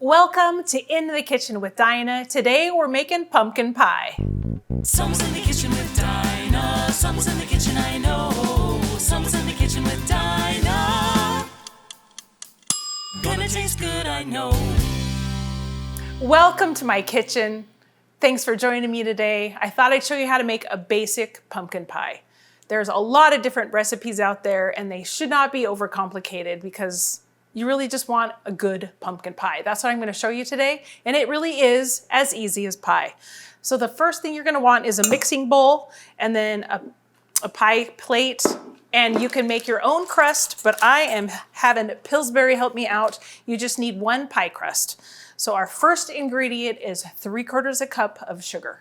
Welcome to In the Kitchen with Dinah. Today we're making pumpkin pie. Someone's in the kitchen with Dinah. Someone's in the kitchen, I know. Someone's in the kitchen with Dinah. Gonna taste good, I know. Welcome to my kitchen. Thanks for joining me today. I thought I'd show you how to make a basic pumpkin pie. There's a lot of different recipes out there and they should not be overcomplicated because you really just want a good pumpkin pie. That's what I'm going to show you today. And it really is as easy as pie. So the first thing you're going to want is a mixing bowl and then a pie plate. And you can make your own crust, but I am having Pillsbury help me out. You just need one pie crust. So our first ingredient is 3/4 cup of sugar.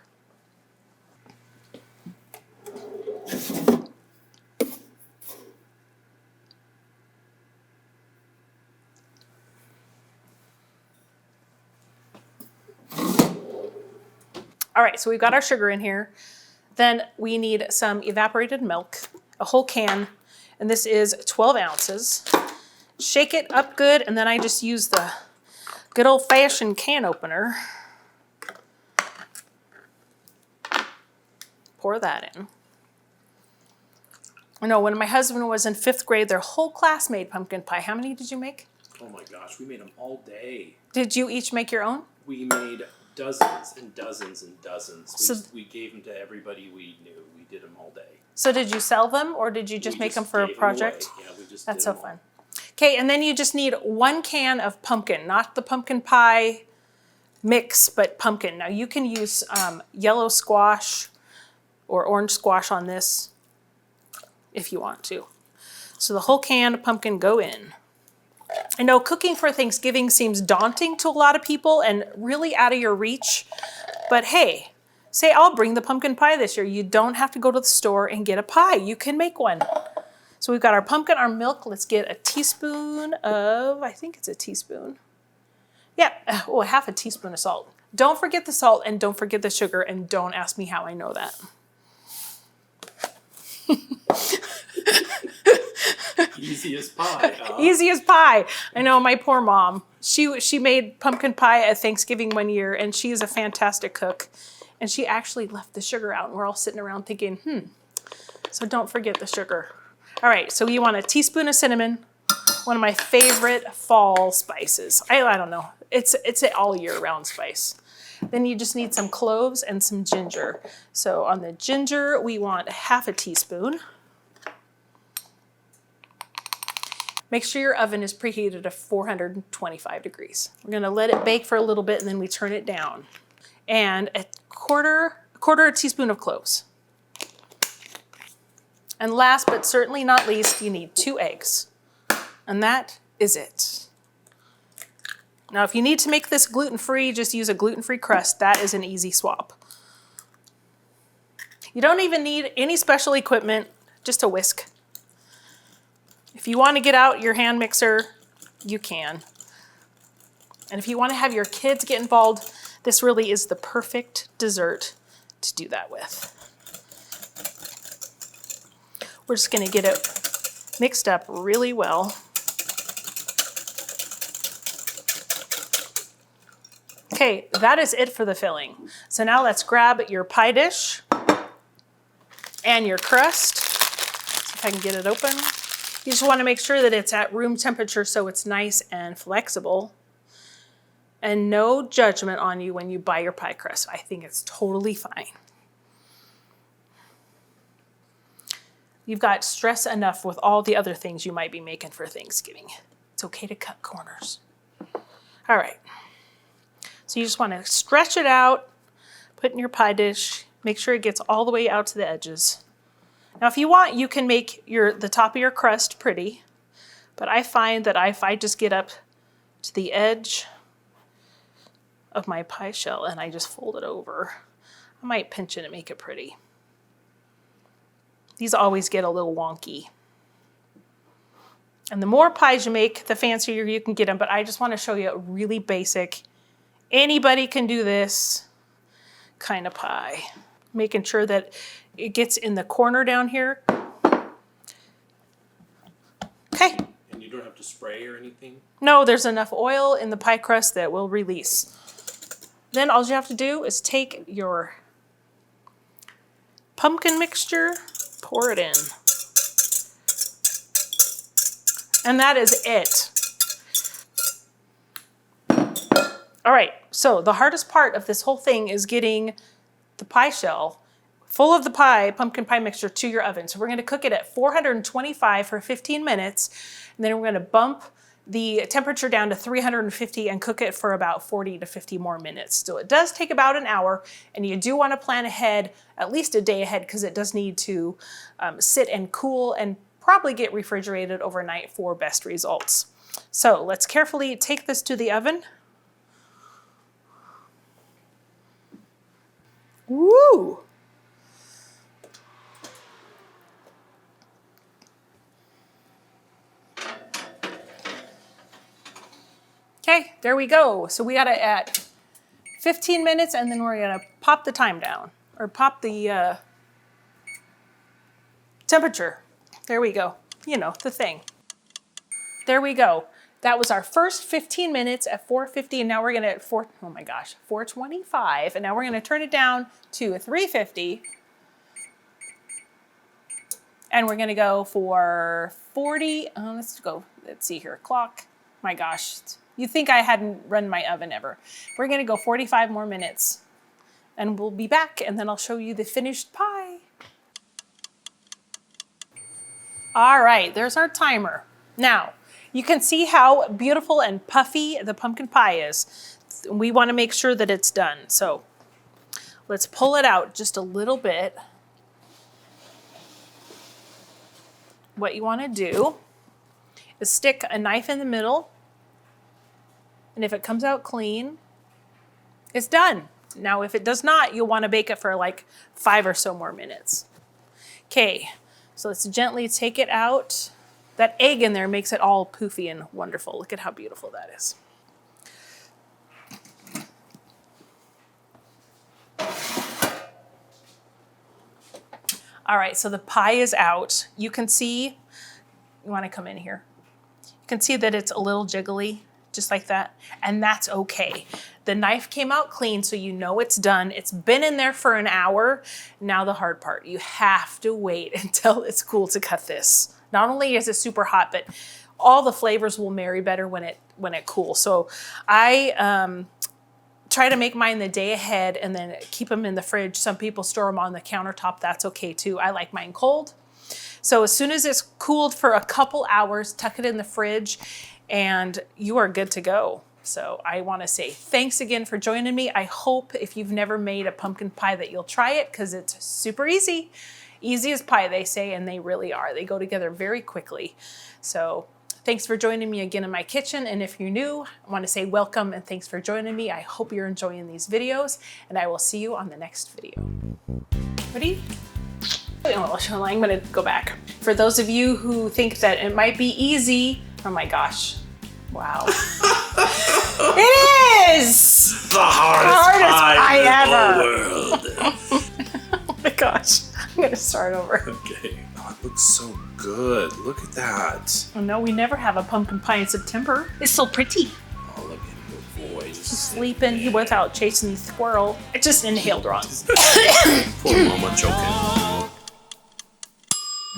All right, so we've got our sugar in here. Then we need some evaporated milk, a whole can, and this is 12 ounces. Shake it up good, and then I just use the good old-fashioned can opener. Pour that in. I know when my husband was in 5th grade, their whole class made pumpkin pie. How many did you make? Oh my gosh, we made them all day. Did you each make your own? We made dozens and dozens and dozens. We gave them to everybody we knew. We did them all day. So did you sell them or did you just make them for a project? Yeah, we just That's did so them fun. Okay, and then you just need 1 can of pumpkin, not the pumpkin pie mix, but pumpkin. Now you can use yellow squash or orange squash on this if you want to. So the whole can of pumpkin go in. I know cooking for Thanksgiving seems daunting to a lot of people and really out of your reach, but hey, say I'll bring the pumpkin pie this year. You don't have to go to the store and get a pie. You can make one. So we've got our pumpkin, our milk. Let's get a teaspoon of, I think it's a teaspoon. Yeah, oh, 1/2 teaspoon of salt. Don't forget the salt and don't forget the sugar and don't ask me how I know that. Easy as pie, huh? Easy as pie. I know, my poor mom. She made pumpkin pie at Thanksgiving one year, and she is a fantastic cook. And she actually left the sugar out, and we're all sitting around thinking, So don't forget the sugar. All right, so you want a teaspoon of cinnamon, one of my favorite fall spices. I don't know, it's an all year round spice. Then you just need some cloves and some ginger. So on the ginger, we want 1/2 teaspoon. Make sure your oven is preheated to 425 degrees. We're gonna let it bake for a little bit and then we turn it down. And a quarter teaspoon of cloves. And last but certainly not least, you need 2 eggs. And that is it. Now, if you need to make this gluten-free, just use a gluten-free crust. That is an easy swap. You don't even need any special equipment, just a whisk. If you want to get out your hand mixer, you can. And if you want to have your kids get involved, this really is the perfect dessert to do that with. We're just going to get it mixed up really well. Okay, that is it for the filling. So now let's grab your pie dish and your crust. See if I can get it open. You just want to make sure that it's at room temperature so it's nice and flexible. And no judgment on you when you buy your pie crust. I think it's totally fine. You've got stress enough with all the other things you might be making for Thanksgiving. It's okay to cut corners. All right. So you just want to stretch it out, put it in your pie dish, make sure it gets all the way out to the edges. Now, if you want, you can make the top of your crust pretty, but I find that if I just get up to the edge of my pie shell and I just fold it over, I might pinch it and make it pretty. These always get a little wonky. And the more pies you make, the fancier you can get them, but I just want to show you a really basic, anybody can do this kind of pie. Making sure that it gets in the corner down here. Okay. And you don't have to to spray or anything? No, there's enough oil in the pie crust that will release. Then all you have to do is take your pumpkin mixture, pour it in. And that is it. All right, so the hardest part of this whole thing is getting the pie shell full of the pumpkin pie mixture to your oven. So we're gonna cook it at 425 for 15 minutes, and then we're gonna bump the temperature down to 350 and cook it for about 40 to 50 more minutes. So it does take about an hour, and you do wanna plan ahead, at least a day ahead, because it does need to sit and cool and probably get refrigerated overnight for best results. So let's carefully take this to the oven. Woo! Okay, there we go. So we got it at 15 minutes, and then we're gonna pop the time down, or pop the temperature. There we go. You know, the thing. There we go. That was our first 15 minutes at 450, and now we're gonna, 425, and now we're gonna turn it down to 350. And we're gonna go for 40, let's see here, clock. My gosh, you'd think I hadn't run my oven ever. We're gonna go 45 more minutes, and we'll be back, and then I'll show you the finished pie. All right, there's our timer. Now, you can see how beautiful and puffy the pumpkin pie is. We want to make sure that it's done. So let's pull it out just a little bit. What you want to do is stick a knife in the middle, and if it comes out clean, it's done. Now, if it does not, you'll want to bake it for like 5 or so more minutes. Okay, so let's gently take it out. That egg in there makes it all poofy and wonderful. Look at how beautiful that is. All right, so the pie is out. You can see, you want to come in here. You can see that it's a little jiggly, just like that, and that's okay. The knife came out clean, so you know it's done. It's been in there for an hour. Now the hard part, you have to wait until it's cool to cut this. Not only is it super hot, but all the flavors will marry better when it cools. So I try to make mine the day ahead and then keep them in the fridge. Some people store them on the countertop. That's okay too. I like mine cold. So as soon as it's cooled for a couple hours, tuck it in the fridge and you are good to go. So I want to say thanks again for joining me. I hope if you've never made a pumpkin pie that you'll try it, because it's super easy. Easy as pie, they say, and they really are. They go together very quickly. So thanks for joining me again in my kitchen. And if you're new, I want to say welcome and thanks for joining me. I hope you're enjoying these videos, and I will see you on the next video. Ready? I'm going to go back. For those of you who think that it might be easy, oh my gosh. Wow. It is! The hardest pie ever. in the world. Oh my gosh. I'm going to start over. Okay. Oh, it looks so good. Look at that. Oh no, we never have a pumpkin pie in September. It's so pretty. Oh, look at your boy. He's sleeping without chasing the squirrel. I just inhaled wrong. Poor mama choking.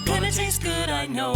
Gonna taste good, I know.